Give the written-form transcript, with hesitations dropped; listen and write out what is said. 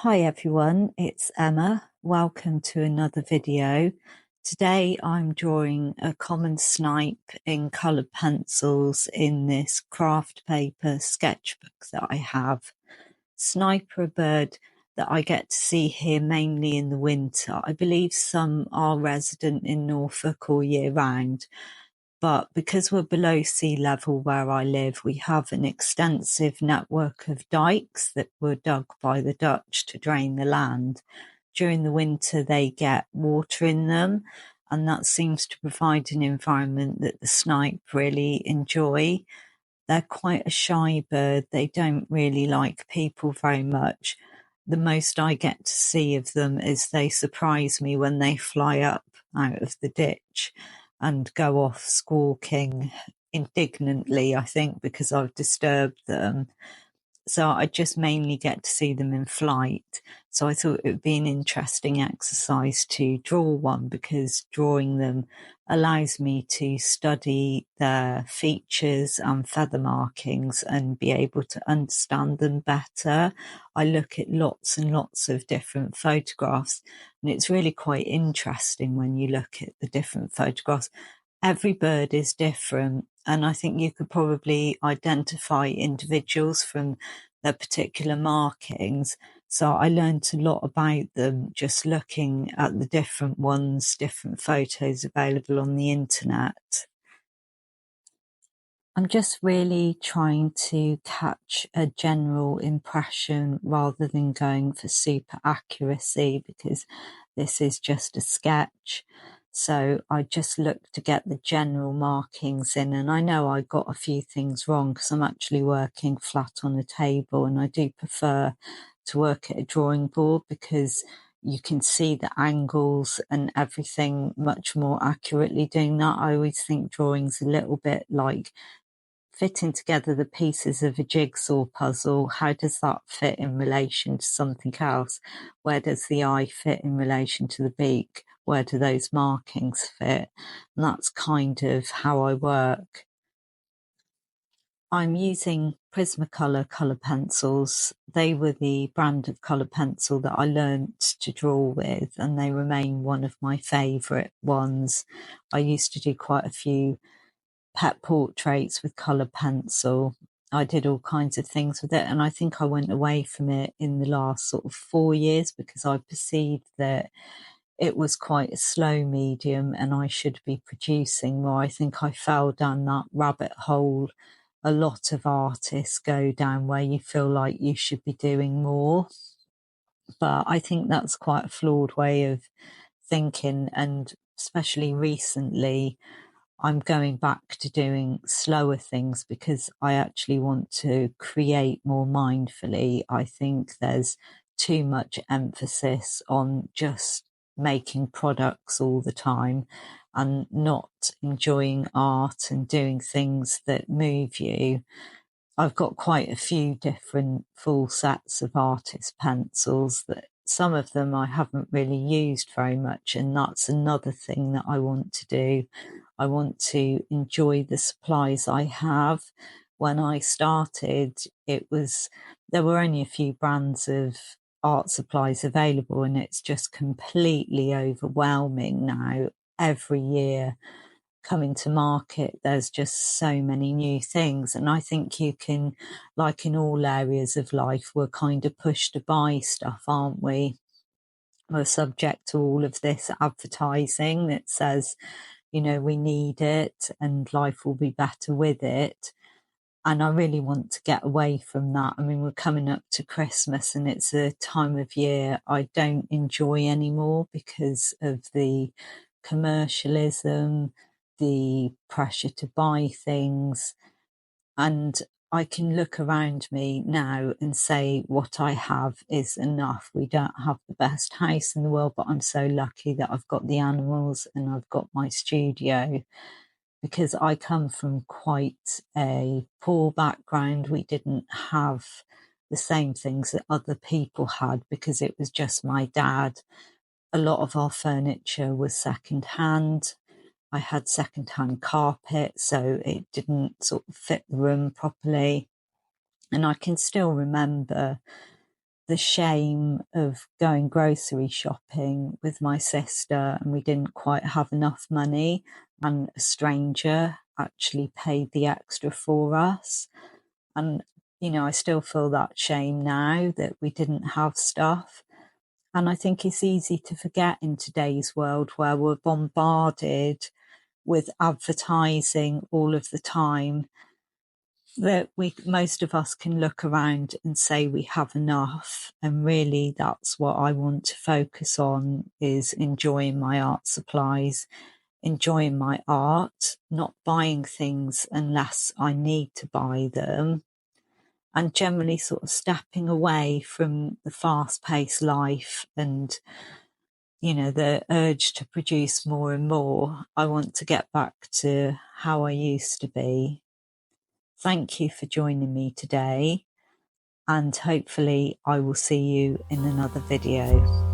Hi everyone, it's Emma. Welcome to another video. Today I'm drawing a common snipe in coloured pencils in this craft paper sketchbook that I have. Snipe are a bird that I get to see here mainly in the winter. I believe some are resident in Norfolk all year round. But because we're below sea level where I live, we have an extensive network of dikes that were dug by the Dutch to drain the land. During the winter, they get water in them, and that seems to provide an environment that the snipe really enjoy. They're quite a shy bird. They don't really like people very much. The most I get to see of them is they surprise me when they fly up out of the ditch and go off squawking indignantly, I think, because I've disturbed them. So I just mainly get to see them in flight. So I thought it would be an interesting exercise to draw one, because drawing them allows me to study their features and feather markings and be able to understand them better. I look at lots and lots of different photographs, and it's really quite interesting when you look at the different photographs. Every bird is different, and I think you could probably identify individuals from their particular markings. So I learned a lot about them just looking at the different ones, different photos available on the internet. I'm just really trying to catch a general impression rather than going for super accuracy, because this is just a sketch. So I just look to get the general markings in, and I know I got a few things wrong because I'm actually working flat on a table, and I do prefer to work at a drawing board because you can see the angles and everything much more accurately doing that. I always think drawing's a little bit like fitting together the pieces of a jigsaw puzzle. How does that fit in relation to something else? Where does the eye fit in relation to the beak? Where do those markings fit? And that's kind of how I work. I'm using Prismacolor colour pencils. They were the brand of colour pencil that I learnt to draw with, and they remain one of my favourite ones. I used to do quite a few pet portraits with colour pencil. I did all kinds of things with it, and I think I went away from it in the last sort of 4 years because I perceived that it was quite a slow medium and I should be producing more. I think I fell down that rabbit hole a lot of artists go down, where you feel like you should be doing more. But I think that's quite a flawed way of thinking, and especially recently I'm going back to doing slower things because I actually want to create more mindfully. I think there's too much emphasis on just making products all the time and not enjoying art and doing things that move you. I've got quite a few different full sets of artist pencils that some of them I haven't really used very much, and that's another thing that I want to do. I want to enjoy the supplies I have. When I started, there were only a few brands of art supplies available, and it's just completely overwhelming now. Every year coming to market, there's just so many new things, and I think you can, like in all areas of life, we're kind of pushed to buy stuff, aren't we? We're subject to all of this advertising that says, you know, we need it and life will be better with it. And I really want to get away from that. I mean, we're coming up to Christmas and it's a time of year I don't enjoy anymore because of the commercialism, the pressure to buy things. And I can look around me now and say what I have is enough. We don't have the best house in the world, but I'm so lucky that I've got the animals and I've got my studio, because I come from quite a poor background. We didn't have the same things that other people had because it was just my dad. A lot of our furniture was second hand. I had second-hand carpet, so it didn't sort of fit the room properly. And I can still remember the shame of going grocery shopping with my sister and we didn't quite have enough money and a stranger actually paid the extra for us. And, you know, I still feel that shame now that we didn't have stuff. And I think it's easy to forget in today's world where we're bombarded with advertising all of the time, that most of us can look around and say we have enough. And really that's what I want to focus on, is enjoying my art supplies, enjoying my art, not buying things unless I need to buy them, and generally sort of stepping away from the fast-paced life and, you know, the urge to produce more and more. I want to get back to how I used to be. Thank you for joining me today, and hopefully I will see you in another video.